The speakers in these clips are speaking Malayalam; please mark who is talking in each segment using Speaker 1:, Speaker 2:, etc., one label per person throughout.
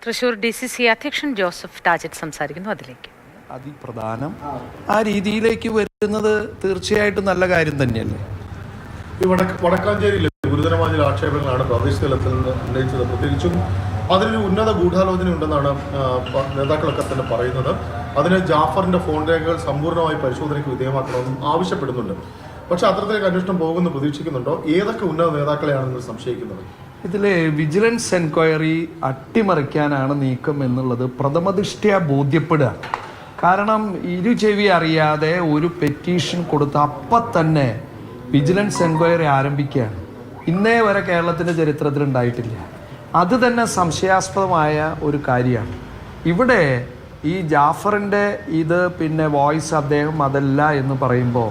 Speaker 1: തൃശൂർ DCC അധ്യക്ഷൻ ജോസഫ് ടാജറ്റ് സംസാരിക്കുന്നു. അതിലേക്ക്
Speaker 2: അതിപ്രധാനം ആ രീതിയിലേക്ക് വരുന്നത് തീർച്ചയായിട്ടും നല്ല കാര്യം തന്നെയല്ലേ.
Speaker 3: ഈ വടക്കാഞ്ചേരിയിലെ ഗുരുതരമായ ചില ആക്ഷേപങ്ങളാണ് പ്രാദേശിക തലത്തിൽ നിന്ന് ഉന്നയിച്ചത്. പ്രത്യേകിച്ചും അതിനൊരു ഉന്നത ഗൂഢാലോചന ഉണ്ടെന്നാണ് നേതാക്കളൊക്കെ തന്നെ പറയുന്നത്. അതിന് ജാഫറിന്റെ ഫോൺ രേഖകൾ സമ്പൂർണ്ണമായി പരിശോധനയ്ക്ക് വിധേയമാക്കണമെന്നും ആവശ്യപ്പെടുന്നുണ്ട്. പക്ഷെ അത്തരത്തിലേക്ക് അന്വേഷണം പോകുമെന്ന് പ്രതീക്ഷിക്കുന്നുണ്ടോ? ഏതൊക്കെ ഉന്നത നേതാക്കളെയാണ് നിങ്ങൾ സംശയിക്കുന്നത്?
Speaker 2: ഇതിലെ വിജിലൻസ് എൻക്വയറി അട്ടിമറിക്കാനാണ് നീക്കം എന്നുള്ളത് പ്രഥമദൃഷ്ട്യാ ബോധ്യപ്പെടുക. കാരണം ഇരുചെവി അറിയാതെ ഒരു പെറ്റീഷൻ കൊടുത്ത അപ്പം തന്നെ വിജിലൻസ് എൻക്വയറി ആരംഭിക്കുകയാണ്. ഇന്നേ വരെ കേരളത്തിൻ്റെ ചരിത്രത്തിൽ ഉണ്ടായിട്ടില്ല. അത് തന്നെ സംശയാസ്പദമായ ഒരു കാര്യമാണ്. ഇവിടെ ഈ ജാഫറിൻ്റെ ഇത് പിന്നെ വോയിസ് അദ്ദേഹം അതല്ല എന്ന് പറയുമ്പോൾ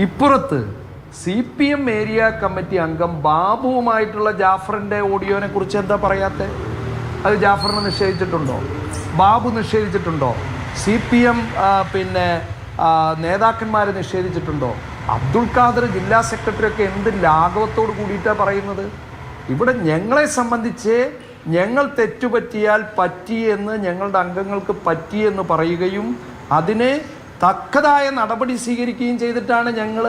Speaker 2: ഇപ്പുറത്ത് CPM ഏരിയ കമ്മിറ്റി അംഗം ബാബുവുമായിട്ടുള്ള ജാഫറിൻ്റെ ഓഡിയോനെ കുറിച്ച് എന്താ പറയാത്തെ? അത് ജാഫറിനെ നിഷേധിച്ചിട്ടുണ്ടോ? ബാബു നിഷേധിച്ചിട്ടുണ്ടോ? CPM പിന്നെ നേതാക്കന്മാരെ നിഷേധിച്ചിട്ടുണ്ടോ? അബ്ദുൾ ഖാദർ ജില്ലാ സെക്രട്ടറി ഒക്കെ എന്ത് ലാഘവത്തോട് കൂടിയിട്ടാണ് പറയുന്നത്? ഇവിടെ ഞങ്ങളെ സംബന്ധിച്ച് ഞങ്ങൾ തെറ്റുപറ്റിയാൽ പറ്റിയെന്ന് ഞങ്ങളുടെ അംഗങ്ങൾക്ക് പറ്റിയെന്ന് പറയുകയും അതിന് തക്കതായ നടപടി സ്വീകരിക്കുകയും ചെയ്തിട്ടാണ് ഞങ്ങൾ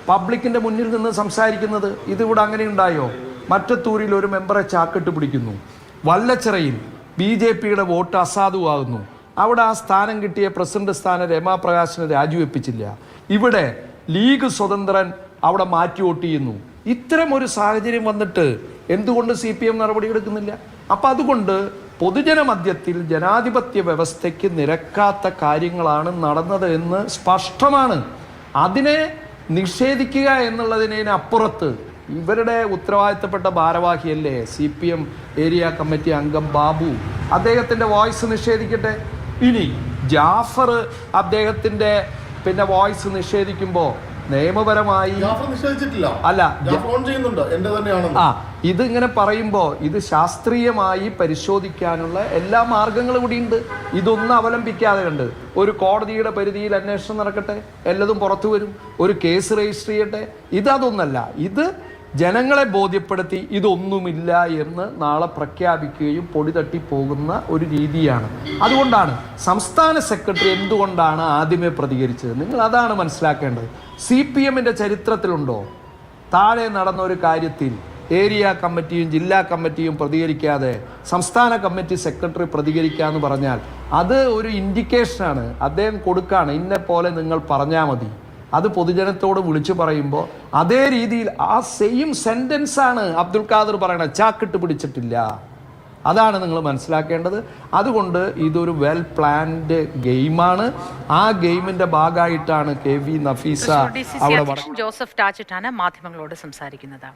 Speaker 2: പബ്ലിക്കിൻ്റെ മുന്നിൽ നിന്ന് സംസാരിക്കുന്നത്. ഇതിവിടെ അങ്ങനെ ഉണ്ടായോ? മറ്റത്തൂരിൽ ഒരു മെമ്പറെ ചാക്കിട്ട് പിടിക്കുന്നു. വല്ലച്ചിറയിൽ BJPയുടെ വോട്ട് അസാധുവാകുന്നു. അവിടെ ആ സ്ഥാനം കിട്ടിയ പ്രസിഡന്റ് സ്ഥാനം രമാപ്രകാശിനെ രാജിവെപ്പിച്ചില്ല. ഇവിടെ ലീഗ് സ്വതന്ത്രൻ അവിടെ മാറ്റി വോട്ട് ചെയ്യുന്നു. ഇത്തരം ഒരു സാഹചര്യം വന്നിട്ട് എന്തുകൊണ്ട് CPM നടപടിയെടുക്കുന്നില്ല? അപ്പം അതുകൊണ്ട് പൊതുജന മധ്യത്തിൽ ജനാധിപത്യ വ്യവസ്ഥയ്ക്ക് നിരക്കാത്ത കാര്യങ്ങളാണ് നടന്നത് എന്ന് സ്പഷ്ടമാണ്. അതിനെ നിഷേധിക്കുക എന്നുള്ളതിനപ്പുറത്ത് ഇവരുടെ ഉത്തരവാദിത്തപ്പെട്ട ഭാരവാഹിയല്ലേ CPM ഏരിയ കമ്മിറ്റി അംഗം ബാബു, അദ്ദേഹത്തിൻ്റെ വോയിസ് നിഷേധിക്കട്ടെ. ഇനി ജാഫർ അദ്ദേഹത്തിൻ്റെ പിന്നെ വോയിസ് നിഷേധിക്കുമ്പോൾ നിയമപരമായി അല്ല ഇതിങ്ങനെ പറയുമ്പോൾ ഇത് ശാസ്ത്രീയമായി പരിശോധിക്കാനുള്ള എല്ലാ മാർഗങ്ങളും കൂടിയുണ്ട്. ഇതൊന്നും അവലംബിക്കാതെ കണ്ട് ഒരു കോടതിയുടെ പരിധിയിൽ അന്വേഷണം നടക്കട്ടെ, എല്ലാതും പുറത്തു വരും, ഒരു കേസ് രജിസ്റ്റർ ചെയ്യട്ടെ. ഇതൊന്നല്ല, ഇത് ജനങ്ങളെ ബോധ്യപ്പെടുത്തി ഇതൊന്നുമില്ല എന്ന് നാളെ പ്രഖ്യാപിക്കുകയും പൊടി തട്ടിപ്പോകുന്ന ഒരു രീതിയാണ്. അതുകൊണ്ടാണ് സംസ്ഥാന സെക്രട്ടറി എന്തുകൊണ്ടാണ് ആദ്യമേ പ്രതികരിച്ചത്? നിങ്ങൾ അതാണ് മനസ്സിലാക്കേണ്ടത്. CPMൻ്റെ ചരിത്രത്തിലുണ്ടോ താഴെ നടന്ന ഒരു കാര്യത്തിൽ ഏരിയ കമ്മിറ്റിയും ജില്ലാ കമ്മിറ്റിയും പ്രതികരിക്കാതെ സംസ്ഥാന കമ്മിറ്റി സെക്രട്ടറി പ്രതികരിക്കുക എന്ന് പറഞ്ഞാൽ അത് ഒരു ഇൻഡിക്കേഷനാണ്. അദ്ദേഹം കൊടുക്കുകയാണ്, ഇന്നെ പോലെ നിങ്ങൾ പറഞ്ഞാൽ മതി. അത് പൊതുജനത്തോട് വിളിച്ചു പറയുമ്പോൾ അതേ രീതിയിൽ ആ സെയിം സെൻറ്റൻസ് ആണ് അബ്ദുൾ ഖാദർ പറയണത്, ചാക്കിട്ട് പിടിച്ചിട്ടില്ല. അതാണ് നിങ്ങൾ മനസ്സിലാക്കേണ്ടത്. അതുകൊണ്ട് ഇതൊരു വെൽ പ്ലാൻഡ് ഗെയിമാണ്. ആ ഗെയിമിന്റെ ഭാഗമായിട്ടാണ് KV നഫീസ അവിടെ
Speaker 1: ജോസഫ് ടാജറ്റാണ് മാധ്യമങ്ങളോട് സംസാരിക്കുന്നത്.